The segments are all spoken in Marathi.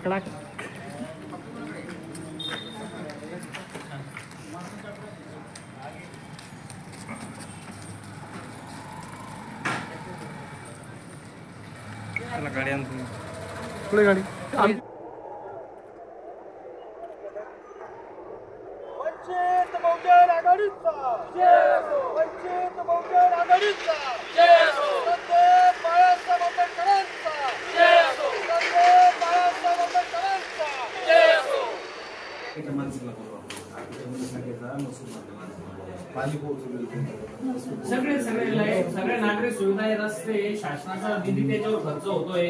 पकडा. गाडी आणतो पुढे गाडी. वंचित बहुजन आघाडीचा जय हो. वंचित बहुजन आघाडीचा जय हो. संदेश बाळासाहेब आंबेडकरांचा जय हो. संदेश बाळासाहेब आंबेडकरांचा जय हो. सगळे नागरिक सुविधा रस्ते शासनाचा निधी त्याच्यावर खर्च होतोय.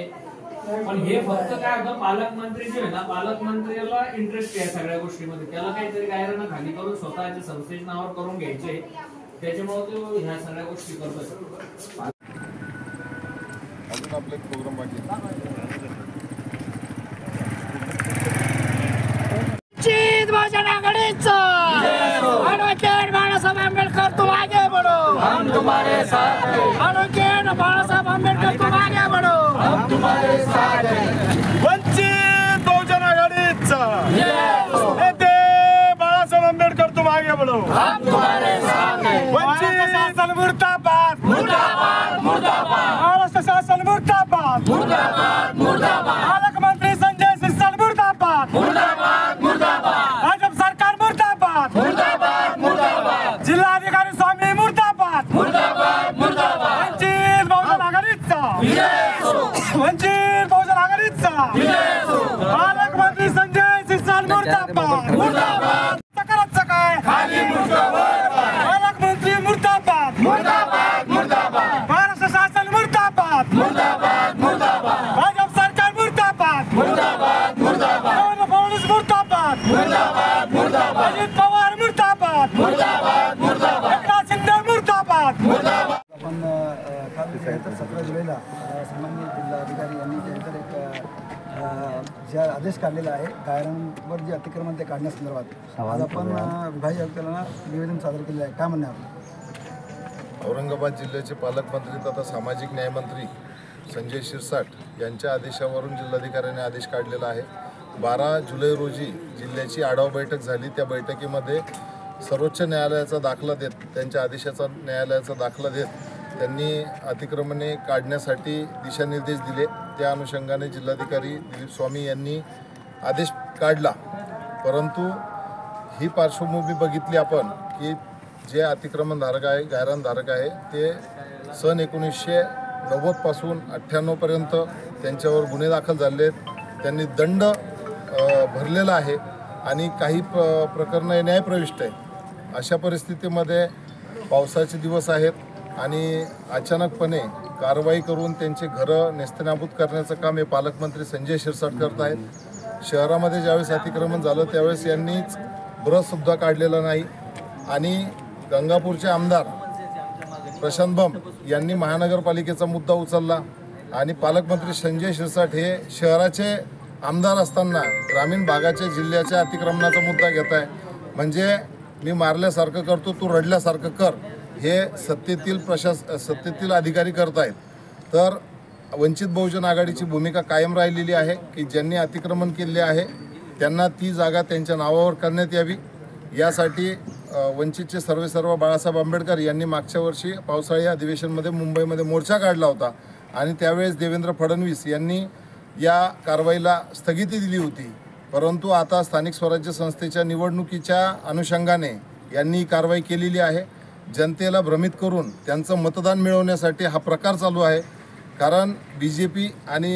पण हे फक्त काय होतं, पालकमंत्री जे आहे ना, पालकमंत्र्याला इंटरेस्ट आहे सगळ्या गोष्टीमध्ये. त्याला काहीतरी गायरानं खाली करून स्वतःच्या संस्थेच्या नावावर करून घ्यायचे, त्याच्यामुळे तो ह्या सगळ्या गोष्टी करतोय. अजून आपले प्रोग्राम बाकी वंचित बहुजन आघाडीचा ॲडव्होकेट बाळासाहेब आंबेडकर तुम आगे बढ़ो, हम तुम्हारे साथ हैं. ॲडव्होकेट बाळासाहेब आंबेडकर तुम आगे बढ़ो, हम तुम्हारे साथ हैं. वंचित बहुजन आघाडीचा नेते बाळासाहेब आंबेडकर तुम आगे बढ़ो, हम तुम्हारे साथ हैं. वंचित शासन मुर्दाबाद मुर्दाबाद मुर्दाबाद. महाराष्ट्र शासन मुर्दाबाद मुर्दाबाद मुर्दाबाद. पालकमंत्री संजय सिरसाट मुर्दाबाद मुर्दाबाद मुर्दाबाद. भाजप सरकार मुर्दाबाद मुर्दाबाद मुर्दाबाद. जिल्हाधिकारी स्वामी मुर्दाबाद मुर्दाबाद मुर्दाबाद. वंचित बहुजन आघाडीचा वंचित बहुजन आघाडीचा पालकमंत्री संजय सिरसाट मुर्दाबाद मुर्दाबाद. करायचं काय खाली पालकमंत्री मुर्दाबाद मुर्दाबाद मुर्दाबाद. महाराष्ट्र शासन मुर्दाबाद मुर्दाबाद मुर्दाबाद. भाजप सरकार मुर्दाबाद मुर्दाबाद मुर्दाबाद. फडणवीस मुर्दाबाद मुर्दाबाद मुर्दाबाद. अजित पवार मुर्दाबाद मुर्दाबाद मुर्दाबाद. एकनाथ शिंदे मुर्दाबाद मुर्दाबाद. आपण काल 17 जुलैला सामान्य जिल्हाधिकारी यांनी त्यानंतर एक जे आदेश काढलेला आहे गायरांवर जे अतिक्रमण ते काढण्यासंदर्भात आज आपण विभागीय आयुक्तांना निवेदन सादर केलेलं आहे. काय म्हणणं आपलं? औरंगाबाद जिल्ह्याचे पालकमंत्री तथा सामाजिक न्यायमंत्री संजय शिरसाट यांच्या आदेशावरून जिल्हाधिकाऱ्यांनी आदेश काढलेला आहे. 12 जुलै रोजी जिल्ह्याची आढावा बैठक झाली. त्या बैठकीमध्ये सर्वोच्च न्यायालयाचा दाखला देत, त्यांच्या आदेशाचा न्यायालयाचा दाखला देत त्यांनी अतिक्रमणे काढण्यासाठी दिशानिर्देश दिले. त्या अनुषंगाने जिल्हाधिकारी दिलीप स्वामी यांनी आदेश काढला. परंतु ही पार्श्वभूमी बघितली आपण की जे अतिक्रमणधारक आहे, गायरानधारक आहे, ते सन 1990 पासून 98 पर्यंत त्यांच्यावर गुन्हे दाखल झाले आहेत. त्यांनी दंड भरलेला आहे आणि काही प्रकरणं न्यायप्रविष्ट आहे. अशा परिस्थितीमध्ये पावसाचे दिवस आहेत आणि अचानकपणे कारवाई करून त्यांचे घरं नेस्तनाबूत करण्याचं काम हे पालकमंत्री संजय शिरसाट करत आहेत. शहरामध्ये ज्यावेळेस अतिक्रमण झालं त्यावेळेस यांनीच ब्रशसुद्धा काढलेला नाही आणि गंगापूरचे आमदार प्रशांत बंब यांनी महानगरपालिकेचा मुद्दा उचलला आणि पालकमंत्री संजय शिरसाट हे शहराचे आमदार असताना ग्रामीण भागाच्या जिल्ह्याच्या अतिक्रमणाचा मुद्दा घेत आहे. म्हणजे मी मारल्यासारखं करतो, तू रडल्यासारखं कर, हे सत्तेतील अधिकारी करत आहेत. तर वंचित बहुजन आघाडीची भूमिका कायम राहिलेली आहे की ज्यांनी अतिक्रमण केले आहे त्यांना ती जागा त्यांच्या नावावर करण्यात यावी. यासाठी वंचितचे सर्व बाळासाहेब आंबेडकर यांनी मागच्या वर्षी पावसाळी अधिवेशनमध्ये मुंबईमध्ये मोर्चा काढला होता आणि त्यावेळेस देवेंद्र फडणवीस यांनी या कारवाईला स्थगिती दिली होती. परंतु आता स्थानिक स्वराज्य संस्थेच्या निवडणुकीच्या अनुषंगाने यांनी ही कारवाई केलेली आहे. जनतेला भ्रमित करून त्यांचं मतदान मिळवण्यासाठी हा प्रकार चालू आहे. कारण BJP आणि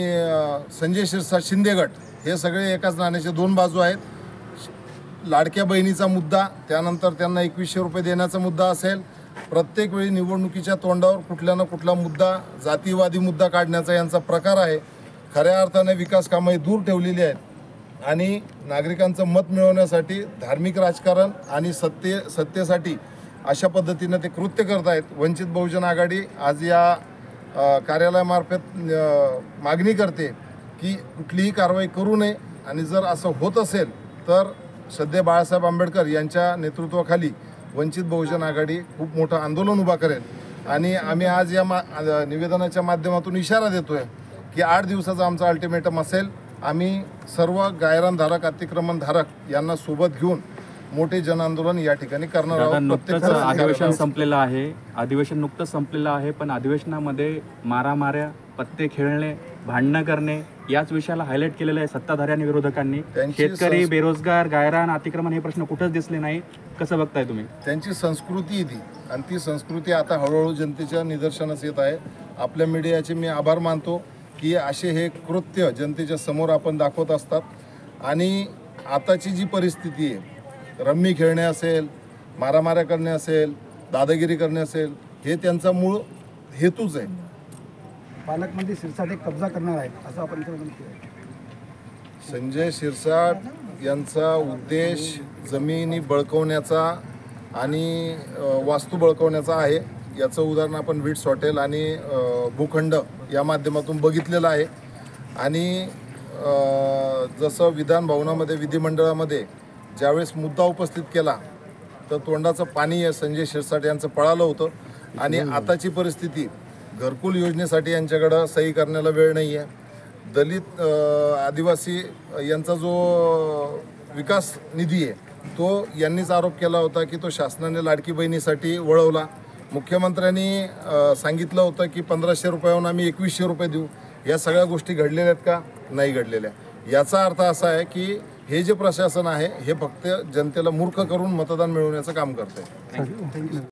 संजय शिरसाट शिंदे गट हे सगळे एकाच नाण्याचे दोन बाजू आहेत. लाडक्या बहिणीचा मुद्दा, त्यानंतर त्यांना 2100 रुपये देण्याचा मुद्दा असेल, प्रत्येक वेळी निवडणुकीच्या तोंडावर कुठला ना कुठला मुद्दा, जातीवादी मुद्दा काढण्याचा यांचा प्रकार आहे. खऱ्या अर्थाने विकास कामं दूर ठेवलेली आहेत आणि नागरिकांचं मत मिळवण्यासाठी धार्मिक राजकारण आणि सत्तेसाठी अशा पद्धतीनं ते कृत्य करत आहेत. वंचित बहुजन आघाडी आज या कार्यालयामार्फत मागणी करते की कुठलीही कारवाई करू नये आणि जर असं होत असेल तर सध्या बाळासाहेब आंबेडकर यांच्या नेतृत्वाखाली वंचित बहुजन आघाडी खूप मोठं आंदोलन उभा करेल. आणि आम्ही आज या निवेदनाच्या माध्यमातून इशारा देतोय की 8 दिवसाचा आमचा अल्टिमेटम असेल आम्ही सर्व गायरानधारक अतिक्रमणधारक यांना सोबत घेऊन मोठे जनआंदोलन या ठिकाणी करणार दादा, आहोत. नुकतंच प्रत्येक अधिवेशन संपलेलं आहे. अधिवेशन नुकतंच संपलेलं आहे, पण अधिवेशनामध्ये मारामाऱ्या, पत्ते खेळणे, भांडणं करणे याच विषयाला हायलाईट केलेलं आहे सत्ताधारी आणि विरोधकांनी. त्यांची शेतकरी, बेरोजगार, गायरान, अतिक्रमण हे प्रश्न कुठंच दिसले नाही. कसं बघताय तुम्ही? त्यांची संस्कृती आहे ती, आणि ती संस्कृती आता हळूहळू जनतेच्या निदर्शनास येत आहे. आपल्या मीडियाचे मी आभार मानतो की असे हे कृत्य जनतेच्या समोर आपण दाखवत असतात. आणि आताची जी परिस्थिती आहे, रम्मी खेळणे असेल, मारामाऱ्या करणे असेल, दादागिरी करणे असेल, हे त्यांचा मूळ हेतूच आहे. पालकमंत्री शिरसाट एक कब्जा करणार आहेत असं आपण इथे म्हणतो. संजय शिरसाट यांचा उद्देश जमिनी बळकवण्याचा आणि वास्तू बळकवण्याचा आहे. याचं उदाहरण आपण वीट हॉटेल आणि भूखंड या माध्यमातून बघितलेलं आहे. आणि जसं विधान भवनामध्ये, विधिमंडळामध्ये ज्यावेळेस मुद्दा उपस्थित केला तर तोंडाचं पाणी संजय शिरसाट यांचं पळालं होतं. आणि आताची परिस्थिती, घरकुल योजनेसाठी यांच्याकडं सही करण्याला वेळ नाही आहे. दलित आदिवासी यांचा जो विकास निधी आहे तो यांनीच आरोप केला होता की तो शासनाने लाडकी बहिणीसाठी वळवला. मुख्यमंत्र्यांनी सांगितलं होतं की 1500 रुपयाहून आम्ही 2100 रुपये देऊ. या सगळ्या गोष्टी घडलेल्या आहेत का? नाही घडलेल्या. याचा अर्थ असा आहे की हे जे प्रशासन आहे हे फक्त जनतेला मूर्ख करून मतदान मिळवण्याचं काम करतंय.